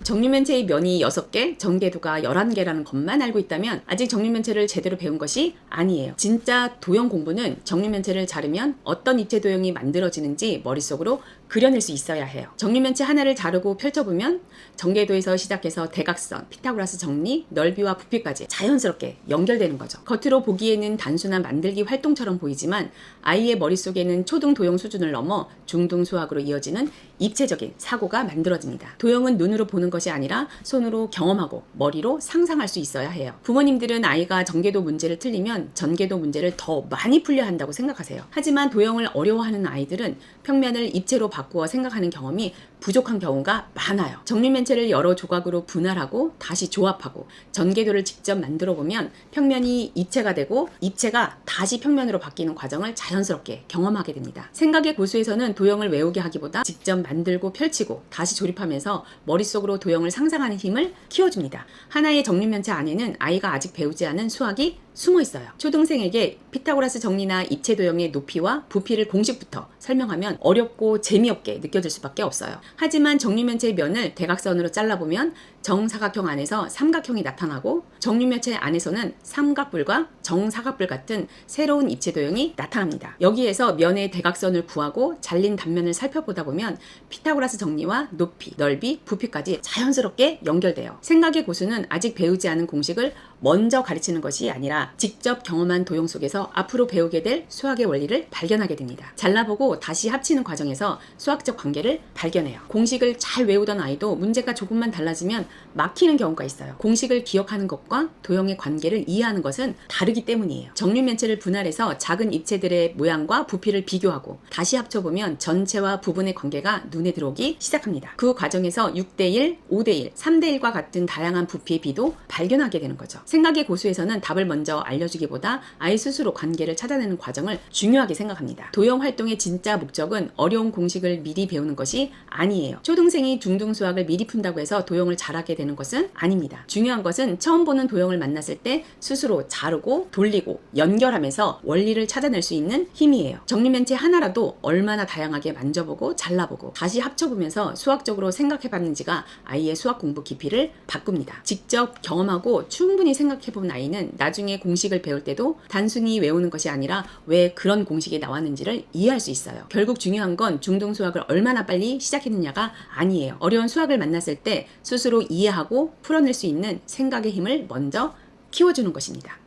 정육면체의 면이 6개, 전개도가 11개라는 것만 알고 있다면 아직 정육면체를 제대로 배운 것이 아니에요. 진짜 도형 공부는 정육면체를 자르면 어떤 입체 도형이 만들어지는지 머릿속으로 그려낼 수 있어야 해요. 정육면체 하나를 자르고 펼쳐보면 전개도에서 시작해서 대각선, 피타고라스 정리, 넓이와 부피까지 자연스럽게 연결되는 거죠. 겉으로 보기에는 단순한 만들기 활동처럼 보이지만 아이의 머릿속에는 초등 도형 수준을 넘어 중등 수학으로 이어지는 입체적인 사고가 만들어집니다. 도형은 눈으로 보는 것이 아니라 손으로 경험하고 머리로 상상할 수 있어야 해요. 부모님들은 아이가 전개도 문제를 틀리면 전개도 문제를 더 많이 풀려야 한다고 생각하세요. 하지만 도형을 어려워하는 아이들은 평면을 입체로 바꾸어 생각하는 경험이 부족한 경우가 많아요. 정육면체를 여러 조각으로 분할하고 다시 조합하고 전개도를 직접 만들어 보면 평면이 입체가 되고 입체가 다시 평면으로 바뀌는 과정을 자연스럽게 경험하게 됩니다. 생각의 고수에서는 도형을 외우게 하기보다 직접 만들고 펼치고 다시 조립하면서 머릿속으로 도형을 상상하는 힘을 키워줍니다. 하나의 정육면체 안에는 아이가 아직 배우지 않은 수학이 숨어 있어요. 초등생에게 피타고라스 정리나 입체 도형의 높이와 부피를 공식부터 설명하면 어렵고 재미없게 느껴질 수밖에 없어요. 하지만 정육면체의 면을 대각선으로 잘라보면 정사각형 안에서 삼각형이 나타나고 정육면체 안에서는 삼각뿔과 정사각뿔 같은 새로운 입체 도형이 나타납니다. 여기에서 면의 대각선을 구하고 잘린 단면을 살펴보다 보면 피타고라스 정리와 높이, 넓이, 부피까지 자연스럽게 연결돼요. 생각의 고수는 아직 배우지 않은 공식을 먼저 가르치는 것이 아니라 직접 경험한 도형 속에서 앞으로 배우게 될 수학의 원리를 발견하게 됩니다. 잘라보고 다시 합치는 과정에서 수학적 관계를 발견해요. 공식을 잘 외우던 아이도 문제가 조금만 달라지면 막히는 경우가 있어요. 공식을 기억하는 것과 도형의 관계를 이해하는 것은 다르기 때문이에요. 정육면체를 분할해서 작은 입체들의 모양과 부피를 비교하고 다시 합쳐보면 전체와 부분의 관계가 눈에 들어오기 시작합니다. 그 과정에서 6대1, 5대1, 3대1과 같은 다양한 부피의 비도 발견하게 되는 거죠. 생각의 고수에서는 답을 먼저 알려주기보다 아이 스스로 관계를 찾아내는 과정을 중요하게 생각합니다. 도형 활동의 진짜 목적은 어려운 공식을 미리 배우는 것이 아니에요. 초등생이 중등 수학을 미리 푼다고 해서 도형을 잘하게 되는 것은 아닙니다. 중요한 것은 처음 보는 도형을 만났을 때 스스로 자르고 돌리고 연결하면서 원리를 찾아낼 수 있는 힘이에요. 정육면체 하나라도 얼마나 다양하게 만져보고 잘라보고 다시 합쳐보면서 수학적으로 생각해봤는지가 아이의 수학 공부 깊이를 바꿉니다. 직접 경험하고 충분히 생각해본 아이는 나중에 공식을 배울 때도 단순히 외우는 것이 아니라 왜 그런 공식이 나왔는지를 이해할 수 있어요. 결국 중요한 건 중등 수학을 얼마나 빨리 시작했느냐가 아니에요. 어려운 수학을 만났을 때 스스로 이해하고 풀어낼 수 있는 생각의 힘을 먼저 키워주는 것입니다.